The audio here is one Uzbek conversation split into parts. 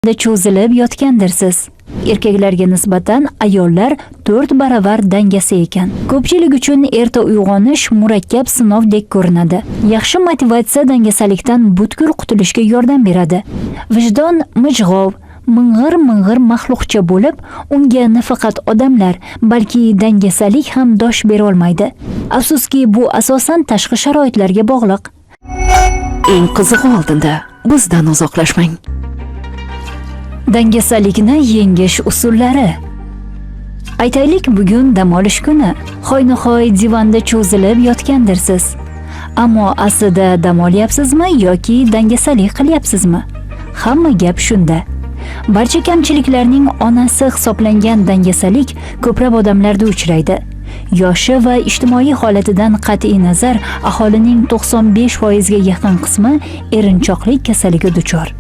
cho'zilib yotgandirsiz. Erkaklarga nisbatan ayollar 4 baravar dangasa ekan. Ko'pchilik uchun erta uyg'onish murakkab sinovdek ko'rinadi. Yaxshi motivatsiya dangasalikdan butkul qutulishga yordam beradi. Vijdon mijg'ov, ming'ir maxluqcha bo'lib, unga nafaqat odamlar, balki dangasalik ham dosh bera olmaydi. Afsuski, bu asosan tashqi sharoitlarga bog'liq. Eng qizig'i oldinda bizdan uzoqlashmang. Dangasalikni yengish usullari. Aytaylik, bugun dam olish kuni. Hoynahoy divanda cho'zilib yotgandirsiz. Ammo aslida dam olyapsizmi yoki dangasalik qilyapsizmi? Hamma gap shunda. Barcha kamchiliklarning onasi hisoblangan dangasalik ko'plab odamlarda uchraydi. Yoshi va ijtimoiy holatidan qat'iy nazar, aholining 95% ga yaqin qismi erinchoqlik kasaliga duchor.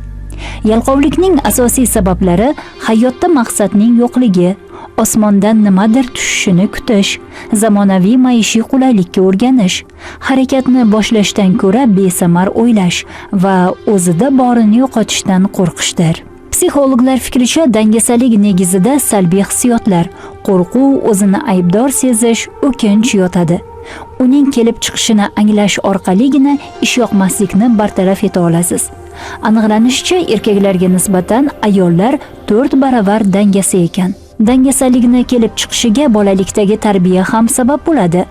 Yalqovlikning asosiy sabablari hayotda maqsadning yo'qligi, osmondan nimadir tushishini kutish, zamonaviy maishiy qulaylikka o'rganish, harakatni boshlashdan ko'ra besamar o'ylash va o'zida borini yo'qotishdan qo'rqishdir. Psixologlar fikricha, dangasalik negizida salbiy hissiyotlar, qo'rquv, o'zini aybdor sezish, o'kinch yotadi. Uning kelib chiqishini anglash orqaligina ishyoqmaslikni bartaraf eta olasiz. Aniqlanishicha, erkaklarga nisbatan ayollar 4 baravar dangasa ekan. Dangasalikni kelib chiqishiga bolalikdagi tarbiya ham sabab bo'ladi.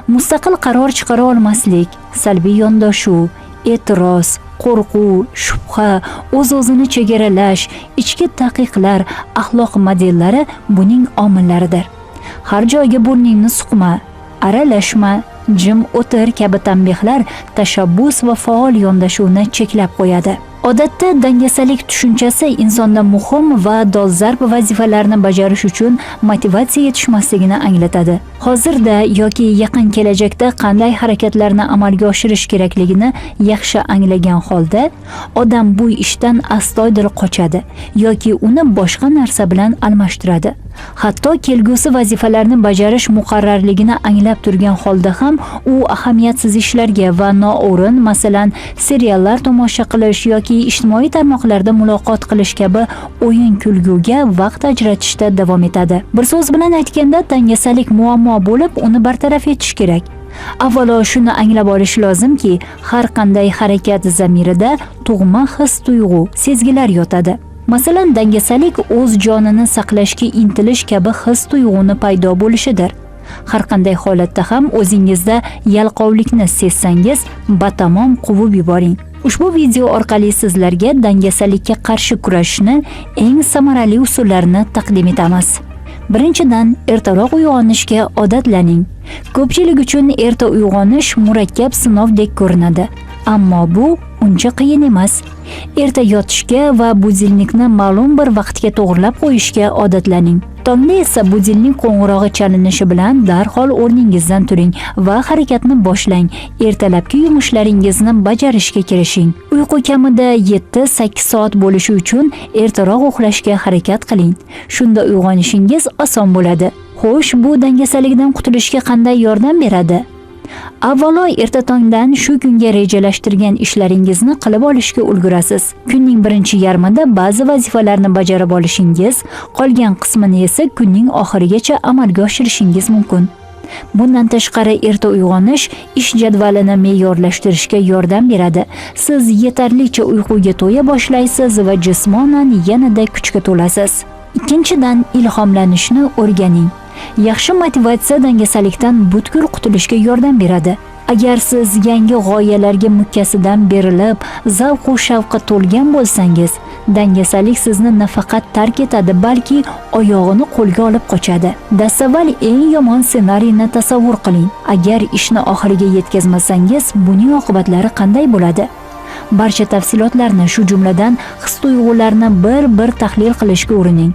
Mustaqil qaror chiqara olmaslik, salbiy yondashuv, e'tiroz, qo'rquv, shubha, o'z-o'zini chegaralash, ichki taqiqlar, axloq modellari buning omillaridir. Har joyga burningni suqma, aralashma, jim o'tir kabi tanbehlar tashabbus va faol yondashuvni cheklab qo'yadi. Odatda dangasalik tushunchasi insonda muhim va dolzarb vazifalarni bajarish uchun motivatsiya yetishmasligini anglatadi. Hozirda yoki yaqin kelajakda qanday harakatlarni amalga oshirish kerakligini yaxshi anglagan holda, odam bu ishdan astoydil qochadi yoki uni boshqa narsa bilan almashtiradi. Hatto kelgusi vazifalarni bajarish muqarrarligini anglab turgan holda ham u ahamiyatsiz ishlarga va noo'rin, masalan, seriallar tomosha qilish yoki ijtimoiy tarmoqlarda muloqot qilish kabi o'yin-kulguga vaqt ajratishda davom etadi. Bir so'z bilan aytganda, dangasalik muammo bo'lib, uni bartaraf etish kerak. Avvalo shuni anglab olish lozimki, har qanday harakat zamirida tug'ma his-tuyg'u, sezgilar yotadi. Masalan, dangasalik o'z jonini saqlashga intilish kabi his-tuyg'uni paydo bo'lishidir. Har qanday holatda ham o'zingizda yalqovlikni sezsangiz, batamom quvib yuboring. Ushbu video orqali sizlarga dangasalikka qarshi kurashishni eng samarali usullarini taqdim etamiz. Birinchidan, ertaroq uyg'onishga odatlaning. Ko'pchilik uchun erta uyg'onish murakkab sinovdek ko'rinadi, ammo bu uncha qiyin emas. Erta yotishga va budilnikni ma'lum bir vaqtga to'g'rilab qo'yishga odatlaning. Tongda esa budilnik qo'ng'irog'i chalinishi bilan darhol o'rningizdan turing va harakatni boshlang. Ertalabki yumushlaringizni bajarishga kirishing. Uyqu kamida 7-8 soat bo'lishi uchun ertaroq uxlashga harakat qiling. Shunda uyg'onishingiz oson bo'ladi. Xo'sh, bu dangasalikdan qutulishga qanday yordam beradi? Avvalo, erta tongdan shu kunga rejalashtirgan ishlaringizni qilib olishga ulgurasiz. Kunning birinchi yarmida ba'zi vazifalarni bajarib olishingiz, qolgan qismini esa kunning oxirigacha amalga oshirishingiz mumkin. Bundan tashqari, erta uyg'onish ish jadvalini me'yorlashtirishga yordam beradi. Siz yetarlicha uyquga to'ya boshlaysiz va jismonan yanada kuchga to'lasiz. Ikkinchidan, ilhomlanishni o'rganing. Yaxshi motivatsiya dangasalikdan butkul qutulishga yordam beradi. Agar siz yangi g'oyalarga mukkasidan berilib, zavq va shavqqa to'lgan bo'lsangiz, dangasalik sizni nafaqat tark etadi, balki oyog'ini qo'lga olib qochadi. Dastavval eng yomon ssenariyni tasavvur qiling. Agar ishni oxiriga yetkazmasangiz, buning oqibatlari qanday bo'ladi? Barcha tafsilotlarni, shu jumladan his-tuyg'ularni bir-bir tahlil qilishga urining.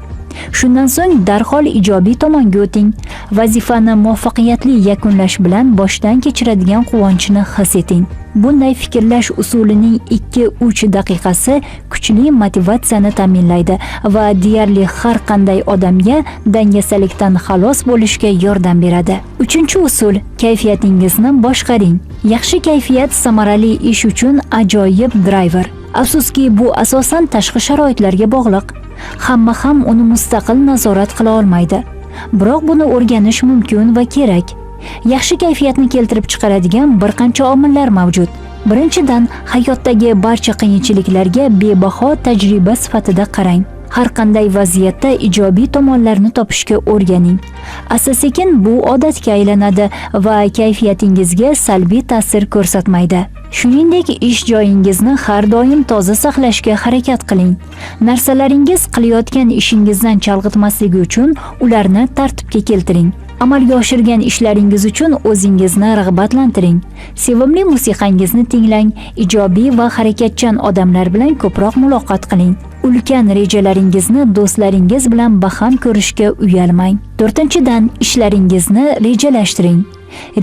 Shundan so'ng darhol ijobiy tomonga o'ting. Vazifani muvaffaqiyatli yakunlash bilan boshdan kechiradigan quvonchni his eting. Bunday fikrlash usulining 2-3 daqiqasi kuchli motivatsiyani ta'minlaydi va deyarli har qanday odamga dangasalikdan xalos bo'lishga yordam beradi. 3-usul, kayfiyatingizni boshqaring. Yaxshi kayfiyat samarali ish uchun ajoyib driver. Afsuski, bu asosan tashqi sharoitlarga bog'liq. Hamma ham uni mustaqil nazorat qila olmaydi. Biroq buni o'rganish mumkin va kerak. Yaxshi kayfiyatni keltirib chiqaradigan bir qancha omillar mavjud. Birinchidan, hayotdagi barcha qiyinchiliklarga bebaho tajriba sifatida qarang. Har qanday vaziyatda ijobiy tomonlarni topishga o'rganing. Asta-sekin bu odatga aylanadi va kayfiyatingizga salbiy ta'sir ko'rsatmaydi. Shuningdek, ish joyingizni har doim toza saqlashga harakat qiling. Narsalaringiz qilayotgan ishingizdan chalg'itmasligi uchun ularni tartibga keltiring. Amalga oshirgan ishlaringiz uchun o'zingizni rag'batlantiring. Sevimli musiqangizni tinglang, ijobiy va harakatchan odamlar bilan ko'proq muloqot qiling. Ulkan rejalaringizni do'stlaringiz bilan baham ko'rishga uyalmang. 4-dan, ishlaringizni rejalashtiring.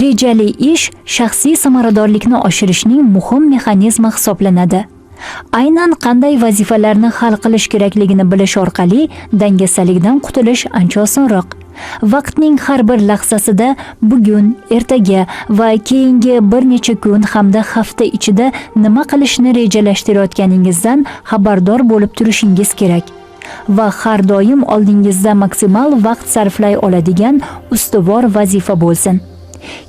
Rejali ish shaxsiy samaradorlikni oshirishning muhim mexanizmi hisoblanadi. Aynan qanday vazifalarni hal qilish kerakligini bilish orqali dangasalikdan qutulish ancha osonroq. Vaqtning har bir lahzasida bugun, ertaga va keyingi bir necha kun hamda hafta ichida nima qilishni rejalashtirayotganingizdan xabardor bo'lib turishingiz kerak va har doim oldingizda maksimal vaqt sarflay oladigan ustuvor vazifa bo'lsin.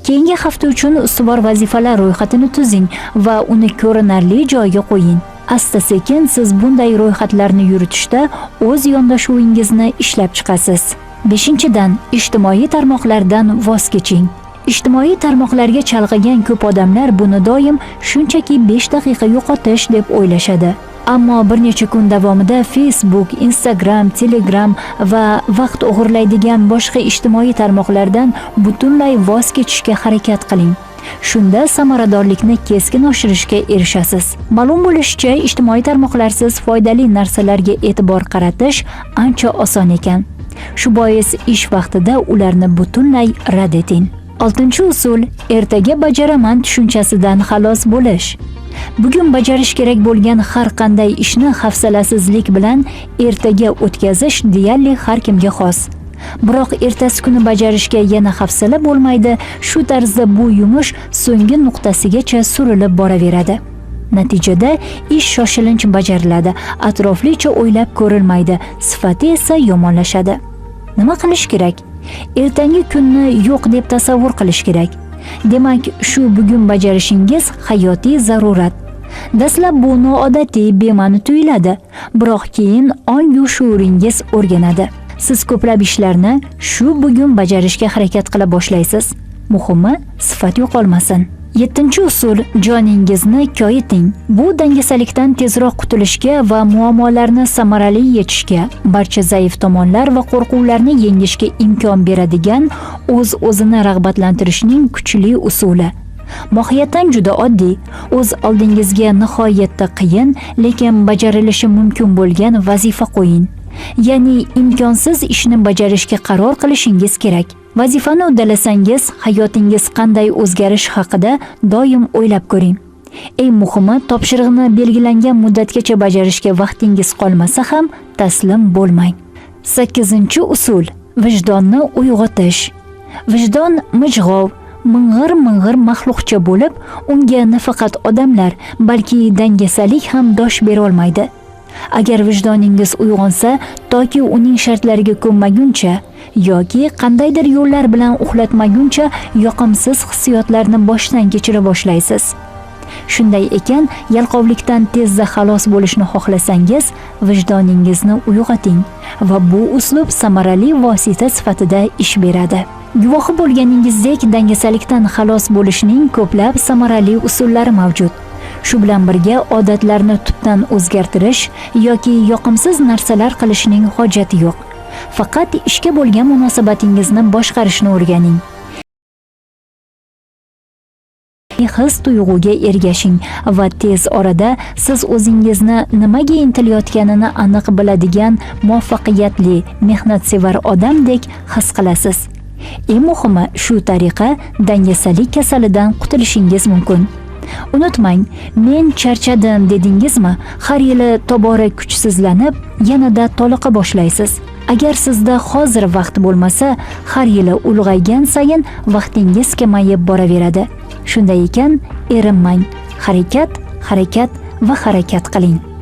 Keyingi hafta uchun ustuvor vazifalar ro'yxatini tuzing va uni ko'rinarli joyga qo'ying. Asta-sekin siz bunday ro'yxatlarni yuritishda o'z yondashuvingizni ishlab chiqasiz. 5-dan, ijtimoiy tarmoqlardan voz keching. Ijtimoiy tarmoqlarga chalg'igan ko'p odamlar buni doim shunchaki 5 daqiqa yo'qotish deb o'ylashadi. Ammo bir necha kun davomida Facebook, Instagram, Telegram va vaqt o'g'irlaydigan boshqa ijtimoiy tarmoqlardan butunlay voz kechishga harakat qiling. Shunda samaradorlikni keskin oshirishga erishasiz. Ma'lum bo'lishicha, ijtimoiy tarmoqlarsiz foydali narsalarga e'tibor qaratish ancha oson ekan. Shu bois ish vaqtida ularni butunlay rad eting. 6-usul, ertaga bajaraman tushunchasidan xalos bo'lish. Bugun bajarish kerak bo'lgan har qanday ishni hafsalasizlik bilan ertaga o'tkazish deyarli har kimga xos. Biroq ertasi kuni bajarishga yana hafsala bo'lmaydi. Shu tarzda bu yumush so'nggi nuqtasigacha surilib boraveradi. Natijada ish shoshilinch bajariladi, atroflicha o'ylab ko'rilmaydi, sifati esa yomonlashadi. Nima qilish kerak? Ertangi kunni yo'q deb tasavvur qilish kerak. Demak, shu bugun bajarishingiz hayotiy zarurat. Dastlab bu noodatiy, bema'ni tuyuladi, biroq keyin ongu shuuringiz o'rganadi. Siz ko'plab ishlarni shu bugun bajarishga harakat qila boshlaysiz. Muhimi, sifat yo'qolmasin. 7-usul, joningizni koyiting. Bu dangasalikdan tezroq qutulishga va muammolarni samarali yechishga, barcha zaif tomonlar va qo'rquvlarni yengishga imkon beradigan o'z-o'zini rag'batlantirishning kuchli usuli. Mohiyatan juda oddiy, o'z oldingizga nihoyatda qiyin, lekin bajarilishi mumkin bo'lgan vazifa qo'ying. Ya'ni imkonsiz ishni bajarishga qaror qilishingiz kerak. Vazifani uddalasangiz, hayotingiz qanday o'zgarishi haqida doim o'ylab ko'ring. Eng muhimi, topshiriqni belgilangan muddatgacha bajarishga vaqtingiz qolmasa ham taslim bo'lmang. 8-usul, vijdonni uyg'otish. Vijdon mijg'ov, ming'ir maxluqcha bo'lib, unga nafaqat odamlar, balki dangasalik ham dosh bera olmaydi. Agar vijdoningiz uyg'onsa, toki uning shartlariga ko'nmaguncha yoki qandaydir yo'llar bilan uxlatmaguncha yoqimsiz hissiyotlarni boshdan kechira boshlaysiz. Shunday ekan, yalqovlikdan tezda xalos bo'lishni xohlasangiz, vijdoningizni uyg'oting va bu uslub samarali vosita sifatida ish beradi. Guvohi bo'lganingizdek, dangasalikdan xalos bo'lishning ko'plab samarali usullari mavjud. Shu bilan birga odatlarni tubdan o'zgartirish yoki yoqimsiz narsalar qilishning hojati yo'q. Faqat ishga bo'lgan munosabatingizni boshqarishni o'rganing. His tuyg'uga ergashing va tez orada siz o'zingizni nimaga intilayotganini aniq biladigan muvaffaqiyatli, mehnatsevar odamdek his qilasiz. Eng muhimi, shu tariqa dangasalik kasalidan qutulishingiz mumkin. Unutmang, men charchadim dedingizmi, har yili tobora kuchsizlanib, yanada toliqa boshlaysiz. Agar sizda hozir vaqt bo'lmasa, har yili ulg'aygan sayin vaqtingiz kamayib boraveradi. Shunday ekan, erinmang. Harakat va harakat qiling.